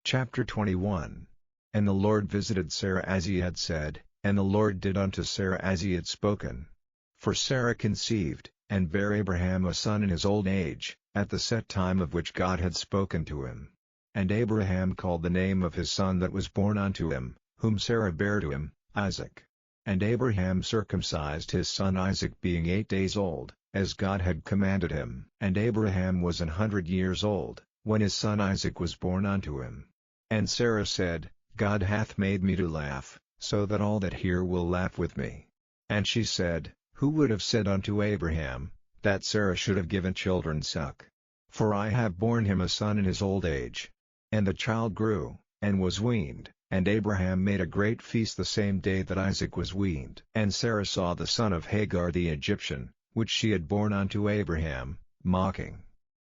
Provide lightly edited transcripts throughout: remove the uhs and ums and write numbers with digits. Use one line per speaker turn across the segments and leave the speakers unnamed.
Chapter 21. And the Lord visited Sarah as he had said, and the Lord did unto Sarah as he had spoken. For Sarah conceived, and bare Abraham a son in his old age, at the set time of which God had spoken to him. And Abraham called the name of his son that was born unto him, whom Sarah bare to him, Isaac. And Abraham circumcised his son Isaac being 8 days old, as God had commanded him. And Abraham was 100 years old, when his son Isaac was born unto him. And Sarah said, God hath made me to laugh, so that all that hear will laugh with me. And she said, Who would have said unto Abraham, that Sarah should have given children suck? For I have borne him a son in his old age. And the child grew, and was weaned, and Abraham made a great feast the same day that Isaac was weaned. And Sarah saw the son of Hagar the Egyptian, which she had borne unto Abraham, mocking.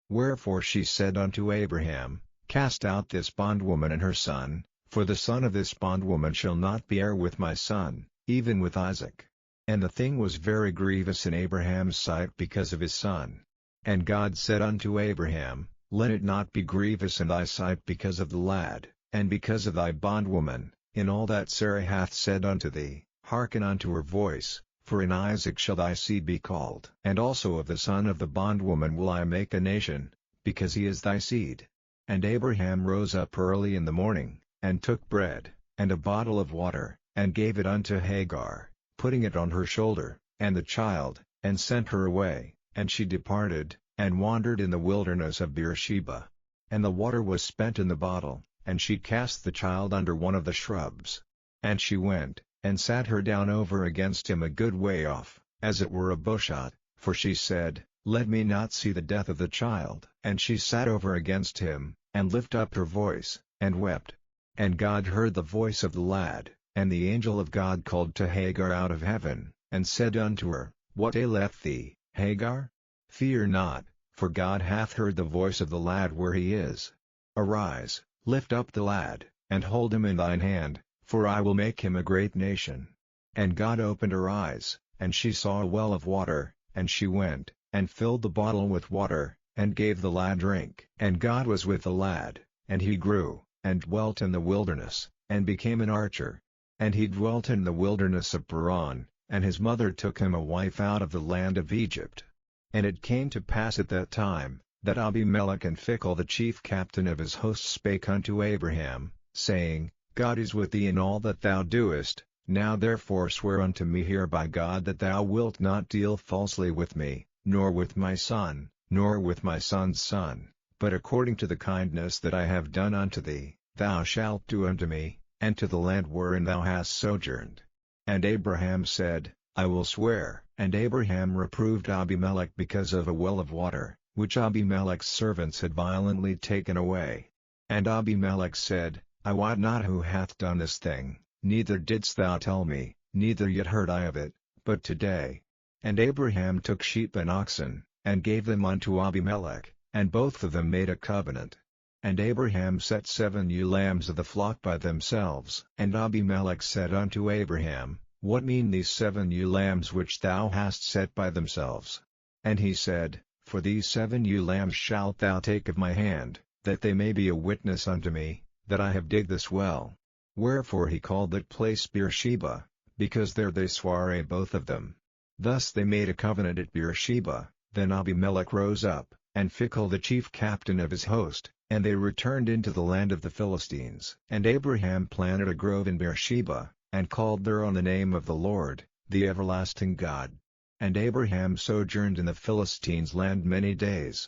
Wherefore she said unto Abraham, Cast out this bondwoman and her son, for the son of this bondwoman shall not be heir with my son, even with Isaac. And the thing was very grievous in Abraham's sight because of his son. And God said unto Abraham, Let it not be grievous in thy sight because of the lad, and because of thy bondwoman, in all that Sarah hath said unto thee, hearken unto her voice, for in Isaac shall thy seed be called. And also of the son of the bondwoman will I make a nation, because he is thy seed. And Abraham rose up early in the morning, and took bread, and a bottle of water, and gave it unto Hagar, putting it on her shoulder, and the child, and sent her away, and she departed, and wandered in the wilderness of Beersheba. And the water was spent in the bottle, and she cast the child under one of the shrubs. And she went, and sat her down over against him a good way off, as it were a bushot, for she said, Let me not see the death of the child. And she sat over against him, and lifted up her voice, and wept. And God heard the voice of the lad, and the angel of God called to Hagar out of heaven, and said unto her, What aileth thee, Hagar? Fear not, for God hath heard the voice of the lad where he is. Arise, lift up the lad, and hold him in thine hand, for I will make him a great nation. And God opened her eyes, and she saw a well of water, and she went, and filled the bottle with water, and gave the lad drink. And God was with the lad, and he grew, and dwelt in the wilderness, and became an archer. And he dwelt in the wilderness of Paran, and his mother took him a wife out of the land of Egypt. And it came to pass at that time, that Abimelech and Phicol the chief captain of his host spake unto Abraham, saying, God is with thee in all that thou doest, now therefore swear unto me here by God that thou wilt not deal falsely with me, nor with my son, nor with my son's son, but according to the kindness that I have done unto thee, thou shalt do unto me, and to the land wherein thou hast sojourned. And Abraham said, I will swear. And Abraham reproved Abimelech because of a well of water, which Abimelech's servants had violently taken away. And Abimelech said, I wot not who hath done this thing, neither didst thou tell me, neither yet heard I of it, but today. And Abraham took sheep and oxen, and gave them unto Abimelech, and both of them made a covenant. And Abraham set 7 ewe lambs of the flock by themselves. And Abimelech said unto Abraham, What mean these 7 ewe lambs which thou hast set by themselves? And he said, For these 7 ewe lambs shalt thou take of my hand, that they may be a witness unto me, that I have digged this well. Wherefore he called that place Beersheba, because there they sware both of them. Thus they made a covenant at Beersheba. Then Abimelech rose up, and Phicol the chief captain of his host, and they returned into the land of the Philistines. And Abraham planted a grove in Beersheba, and called thereon the name of the Lord, the everlasting God. And Abraham sojourned in the Philistines' land many days.